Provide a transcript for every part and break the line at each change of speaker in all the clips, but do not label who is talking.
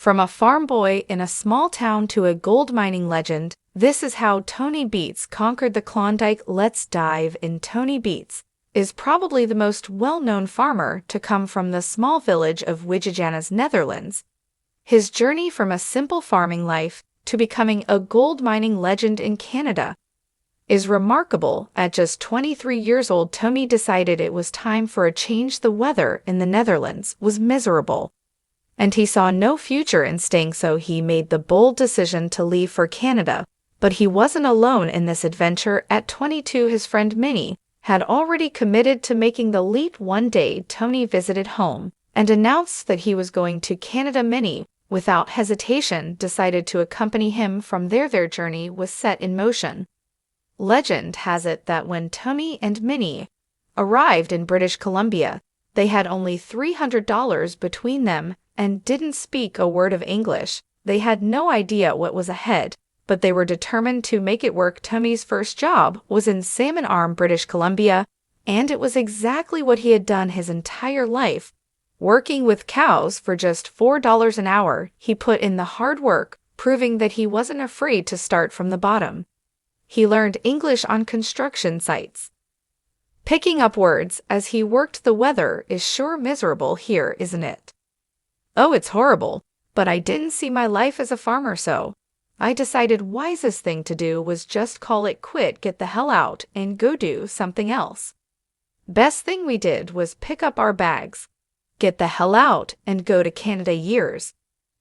From a farm boy in a small town to a gold mining legend, this is how Tony Beets conquered the Klondike. Let's dive in. Tony Beets is probably the most well-known farmer to come from the small village of Wijegana's Netherlands. His journey from a simple farming life to becoming a gold mining legend in Canada is remarkable. At just 23 years old, Tony decided it was time for a change. The weather in the Netherlands was miserable, and he saw no future in staying, so he made the bold decision to leave for Canada. But he wasn't alone in this adventure. At 22, his friend Minnie had already committed to making the leap. One day, Tony visited home and announced that he was going to Canada. Minnie, without hesitation, decided to accompany him. From there, their journey was set in motion. Legend has it that when Tony and Minnie arrived in British Columbia, they had only $300 between them and didn't speak a word of English. They had no idea what was ahead, but they were determined to make it work. Tony's first job was in Salmon Arm, British Columbia, and it was exactly what he had done his entire life. Working with cows for just $4 an hour, he put in the hard work, proving that he wasn't afraid to start from the bottom. He learned English on construction sites, picking up words as he worked. The weather is sure miserable here, isn't it? Oh, it's horrible, but I didn't see my life as a farmer, so I decided wisest thing to do was just call it quit, get the hell out, and go do something else. Best thing we did was pick up our bags, get the hell out, and go to Canada. Years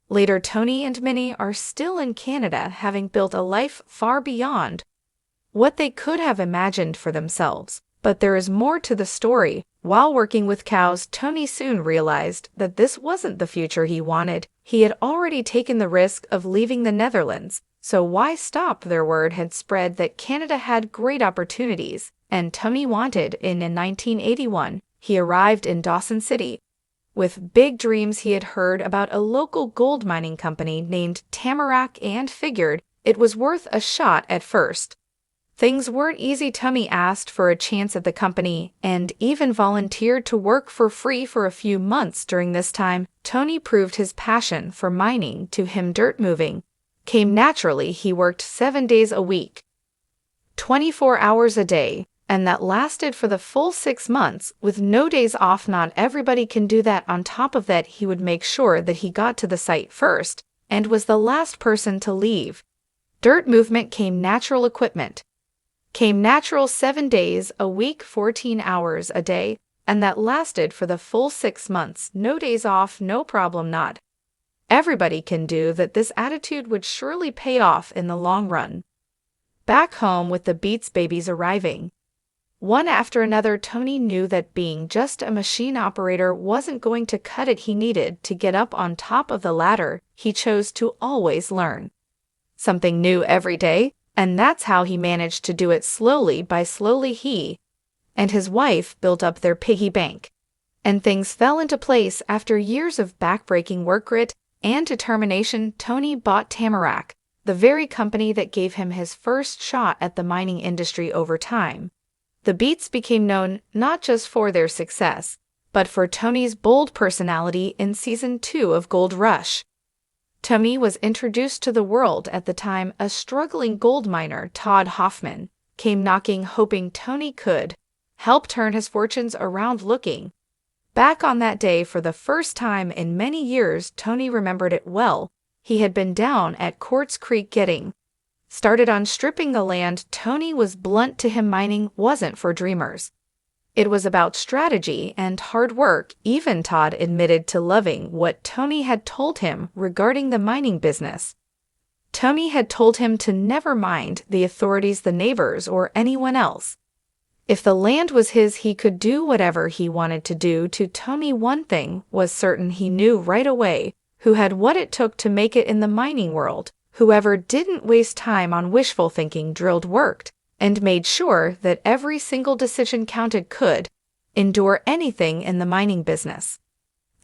later, Tony and Minnie are still in Canada, having built a life far beyond what they could have imagined for themselves. But there is more to the story. While working with cows, Tony soon realized that this wasn't the future he wanted. He had already taken the risk of leaving the Netherlands, so why stop? Their word had spread that Canada had great opportunities, and Tony wanted in. In 1981, he arrived in Dawson City with big dreams. He had heard about a local gold mining company named Tamarack and figured it was worth a shot. At first, things weren't easy. Tony asked for a chance at the company and even volunteered to work for free for a few months. During this time, Tony proved his passion for mining to him. Dirt moving came naturally. He worked 7 days a week, 24 hours a day, and that lasted for the full 6 months with no days off. Not everybody can do that. On top of that, he would make sure that he got to the site first and was the last person to leave. Dirt movement came natural. Equipment came natural. 7 days a week, 14 hours a day, and that lasted for the full 6 months. No days off, no problem. Not everybody can do that. This attitude would surely pay off in the long run. Back home, with the Beets babies arriving one after another, Tony knew that being just a machine operator wasn't going to cut it. He needed to get up on top of the ladder. He chose to always learn something new every day, and that's how he managed to do it. Slowly by slowly, he and his wife built up their piggy bank, and things fell into place. After years of backbreaking work, grit, and determination, Tony bought Tamarack, the very company that gave him his first shot at the mining industry. Over time, the Beets became known not just for their success, but for Tony's bold personality. In season 2 of Gold Rush, Tony was introduced to the world. At the time, a struggling gold miner, Todd Hoffman, came knocking, hoping Tony could help turn his fortunes around. Looking back on that day for the first time in many years, Tony remembered it well. He had been down at Quartz Creek getting started on stripping the land. Tony was blunt to him: mining wasn't for dreamers. It was about strategy and hard work. Even Todd admitted to loving what Tony had told him regarding the mining business. Tony had told him to never mind the authorities, the neighbors, or anyone else. If the land was his, he could do whatever he wanted to do. To Tony, one thing was certain: he knew right away who had what it took to make it in the mining world. Whoever didn't waste time on wishful thinking, drilled, worked, and made sure that every single decision counted, could endure anything in the mining business.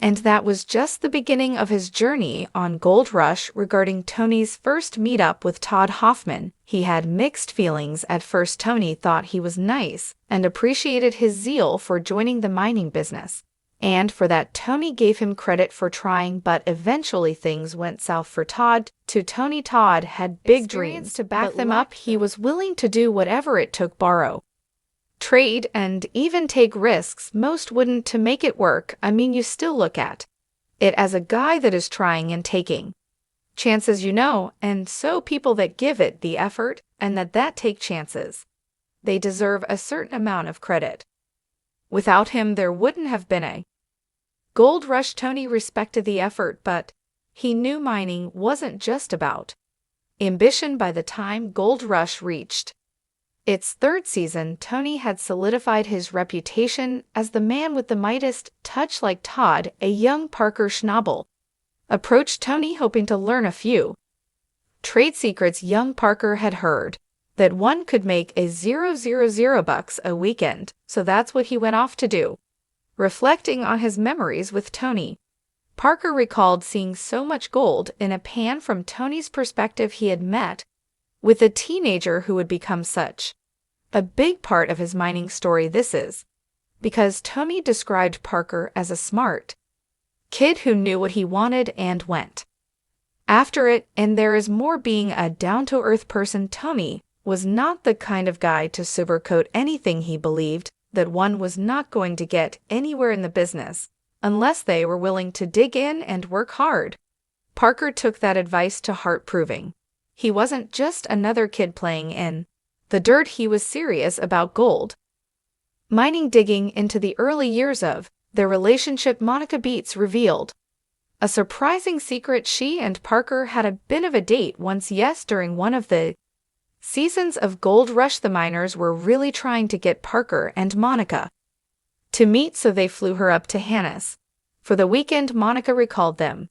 And that was just the beginning of his journey on Gold Rush. Regarding Tony's first meetup with Todd Hoffman, he had mixed feelings. At first, Tony thought he was nice and appreciated his zeal for joining the mining business. And for that, Tony gave him credit for trying, but eventually things went south for Todd. Tony Todd had big dreams to back them up. He was willing to do whatever it took, borrow, trade, and even take risks most wouldn't to make it work. I mean, you still look at it as a guy that is trying and taking chances, and so people that give it the effort and that take chances, they deserve a certain amount of credit. Without him, there wouldn't have been a gold rush. Tony respected the effort, but he knew mining wasn't just about ambition. By the time Gold Rush reached its third season, Tony had solidified his reputation as the man with the Midas touch. Like Todd, a young Parker Schnabel approached Tony hoping to learn a few trade secrets. Young Parker had heard that one could make $000 a weekend, so that's what he went off to do. Reflecting on his memories with Tony, Parker recalled seeing so much gold in a pan. From Tony's perspective, he had met with a teenager who would become such a big part of his mining story. This is because Tony described Parker as a smart kid who knew what he wanted and went after it, and there is more. Being a down-to-earth person, Tony was not the kind of guy to sugarcoat anything. He believed that one was not going to get anywhere in the business unless they were willing to dig in and work hard. Parker took that advice to heart, proving he wasn't just another kid playing in the dirt. He was serious about gold mining. Digging into the early years of their relationship, Monica Beets revealed a surprising secret. She and Parker had a bit of a date once. Yes, during one of the seasons of Gold Rush, the miners were really trying to get Parker and Monica to meet, so they flew her up to Hannes for the weekend. Monica recalled them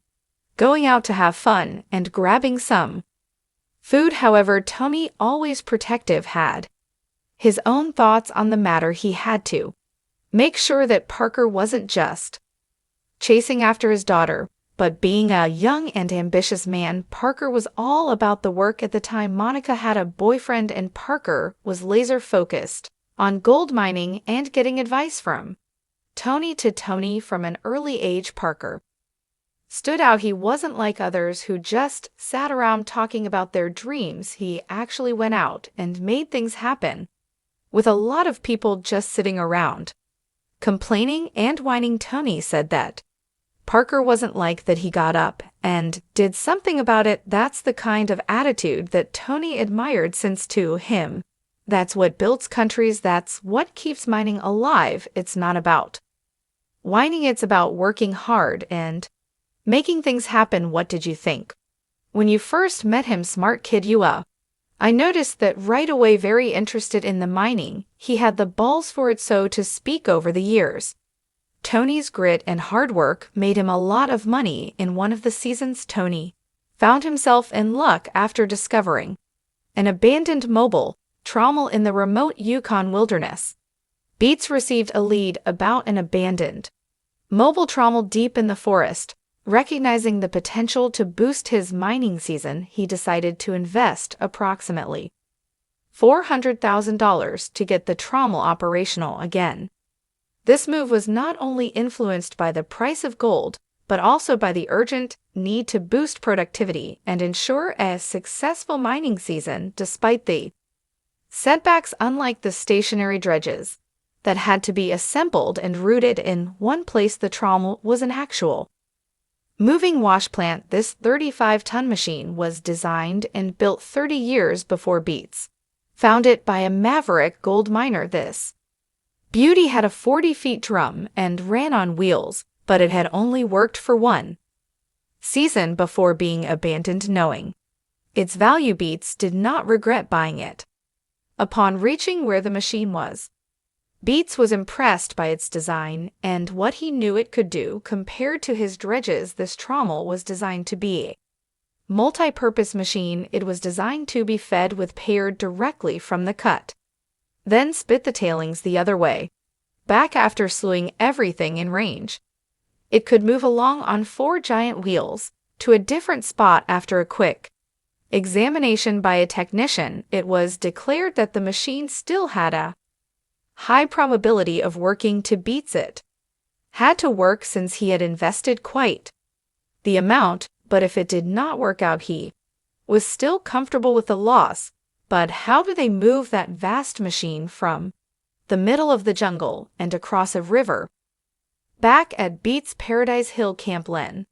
going out to have fun and grabbing some food. However, Tony, always protective, had his own thoughts on the matter. He had to make sure that Parker wasn't just chasing after his daughter, but being a young and ambitious man. Parker was all about the work. At the time, Monica had a boyfriend and Parker was laser-focused on gold mining and getting advice from Tony. To Tony, from an early age, Parker stood out. He wasn't like others who just sat around talking about their dreams. He actually went out and made things happen, with a lot of people just sitting around complaining and whining. Tony said that Parker wasn't like that. He got up and did something about it. That's the kind of attitude that Tony admired, since to him, that's what builds countries. That's what keeps mining alive. It's not about whining, it's about working hard and making things happen. What did you think when you first met him? Smart kid, I noticed that right away. Very interested in the mining. He had the balls for it, so to speak. Over the years, Tony's grit and hard work made him a lot of money. In one of the seasons, Tony found himself in luck after discovering an abandoned mobile trommel in the remote Yukon wilderness. Beets received a lead about an abandoned mobile trommel deep in the forest. Recognizing the potential to boost his mining season, he decided to invest approximately $400,000 to get the trommel operational again. This move was not only influenced by the price of gold, but also by the urgent need to boost productivity and ensure a successful mining season despite the setbacks. Unlike the stationary dredges that had to be assembled and rooted in one place, the trommel was an actual moving wash plant. This 35-ton machine was designed and built 30 years before Beets found it by a maverick gold miner. This beauty had a 40-foot drum and ran on wheels, but it had only worked for one season before being abandoned. Knowing its value, Beets did not regret buying it. Upon reaching where the machine was, Beets was impressed by its design and what he knew it could do. Compared to his dredges, this trommel was designed to be a multi-purpose machine. It was designed to be fed with pear directly from the cut, then spit the tailings the other way, back after slewing everything in range. It could move along on 4 giant wheels to a different spot. After a quick examination by a technician, it was declared that the machine still had a high probability of working to Beets it had to work since he had invested quite the amount, but if it did not work out, he was still comfortable with the loss. But how do they move that vast machine from the middle of the jungle and across a river? Back at Beets' Paradise Hill Camp, Len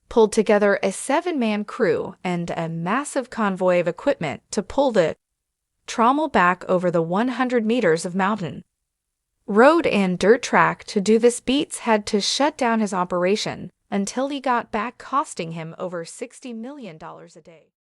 pulled together a 7-man crew and a massive convoy of equipment to pull the trommel back over the 100 meters of mountain road and dirt track. To do this, Beets had to shut down his operation until he got back, costing him over $60 million a day.